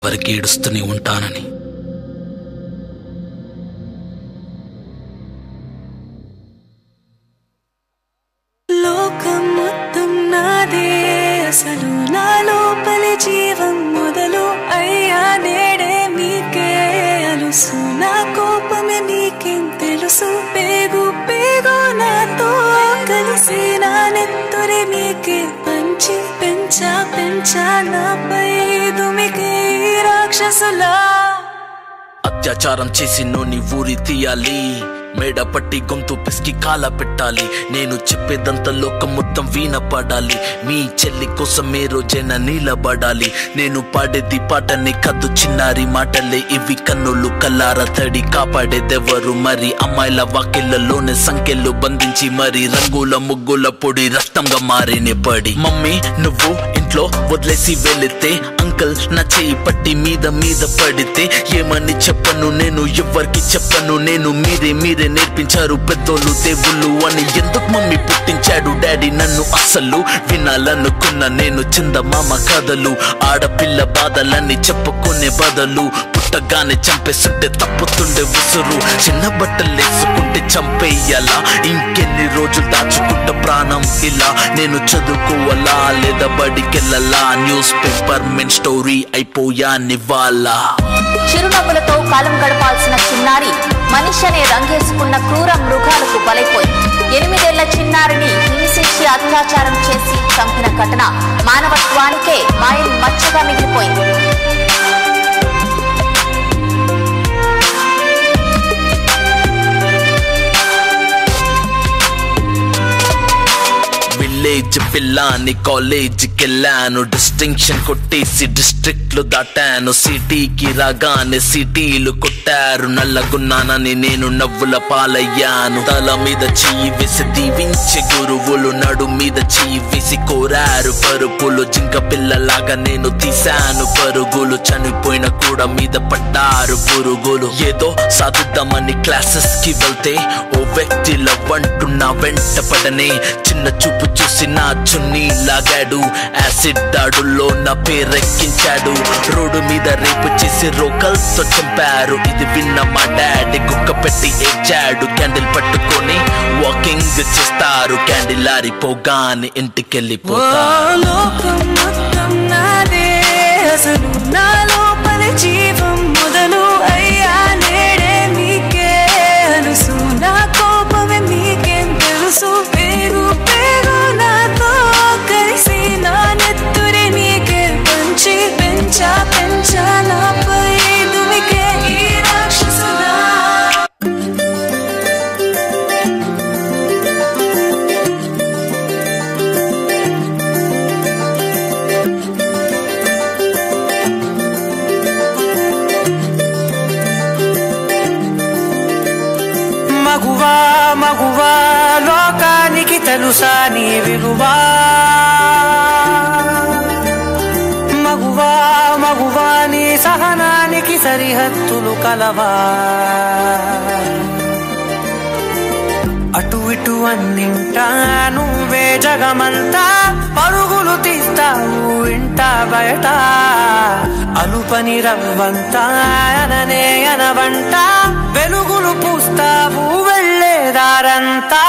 వరకు ఏడుస్తూనే ఉంటానని. లోకం మొత్తం నాదే, అసలు నా లోపలి జీవం మొదలు అయ్యా నేడే మీకే అలుసు. నా కోపమే మీకేం తెలుసు, పేగు పేగు నాతో కలిసి నా నెత్తురి మీకే పంచి పెంచా నాపై దుమికే రాక్షసులా. అత్యాచారం చేసి నోని ఊరి తీయాలి, మేడ పట్టి గొంతు పిసికి కాల పెట్టాలి. నేను చెప్పేదంతా లోకం మొత్తం వీణ పడాలి. మీ చెల్లి కోసం ఏ రోజైనా నిలబడాలి. నేను పాడేది పాటని కద్దు చిన్నారి మాటలే ఇవి, కన్నులు కల్లార తడి కాపాడేదెవరు మరి? అమ్మాయిల వాకిళ్లలోనే సంఖ్యలు బంధించి మరి రంగుల ముగ్గుల పొడి రక్తంగా మారినే పడి. మమ్మీ నువ్వు ఇంట్లో వదిలేసి వెళితే, అంకల్ నా చేయి పట్టి మీద పడితే ఏమని చెప్పను నేను, ఎవరికి చెప్పను నేను. మీరే నేర్పించారు పెద్దోళ్ళు దేవుళ్ళు అని. ఎందుకు మమ్మీ పుట్టించాడు డాడీ నన్ను? అసలు వినాలనుకున్న నేను చందమామ కథలు, ఆడపిల్ల బాధలన్నీ చెప్పుకునే బదులు పుట్టగానే చంపేస్తుంటే తప్పుతుండే ఉసురు. చిన్న బట్టలు వేసుకుంటే చంపేయాలా? ఇంకెన్ని రోజులు దాచుకుంట ప్రాణం ఇలా? నేను చదువుకోవాలా లేదా బడికెళ్ళాలా? న్యూస్ పేపర్ మెన్ స్టోరీ అయిపోయా నివాలా. చిరునవ్వులతో కాలం గడపాల్సిన చిన్నారి మనిషి అనే రంగేసుకున్న క్రూర మృగాలకు బలైపోయింది. 8 ఏళ్ల చిన్నారిని హింసించి అత్యాచారం చేసి చంపిన ఘటన మానవత్వానికే మాయం మచ్చగా మిగిలిపోయింది. విలేజ్ పిల్లాని కాలేజీకి వెళ్ళాను, డిస్టింక్షన్ కొట్టేసి డిస్ట్రిక్ట్లు దాటాను. సిటీకి రాగానే సిటీలు కొట్టారు, నల్లగున్నానని నేను నవ్వుల పాలయ్యాను. తల మీద చెయ్యి వేసి దీవించే గురువులు, నడు మీద చెయ్యి వేసి కోరారు పరుపులు. జింక పిల్లలాగా నేను తీశాను పరుగులు, చనిపోయిన కూడా మీద పడ్డారు పురుగులు. ఏదో సాధిద్దామని క్లాసెస్ కి వెళ్తే ఓ వ్యక్తి లవ్ అంటూ నా వెంట పడనే, చిన్న చూపు చూసి నా చున్నీ లాగాడు. యాసిడ్ దాడుల్లో నా పేరెక్కించాడు, రోడ్డు మీద రేపు చేసి రోకల్తో చంపారు. ఇది విన్న మా డాడీ కుక్క పెట్టి ఏడ్చాడు. క్యాండిల్ పట్టుకొని వాకింగ్ చేస్తారు, క్యాండిల్ ఆరిపోగానే ఇంటికెళ్ళిపోతారు. లోకం మొత్తం నాదే, అసలు నా లోపలి జీవం మొదలు అయ్యా నేడే మీకే అలుసు. నా కోపమే మీకేం తెలుసు, పేగు పేగు నాతో కలిసి నా నెత్తురి మీకే పంచి పెంచా నాపై దుమికే ఈ రాక్షసులా. మగువా లోకానికి తెలుసా నీ విలువా? మగువా నీ సహనానికి సరిహద్దులు కలవా? అటు ఇటు అన్నింటా నువ్వే జగమంతా, పరుగులు తీస్తావు ఇంట బయట. అలుపని రవ్వంతా అననే అనవంట, వెలుగులు పూస్తావు వెళ్ళేదారంతా.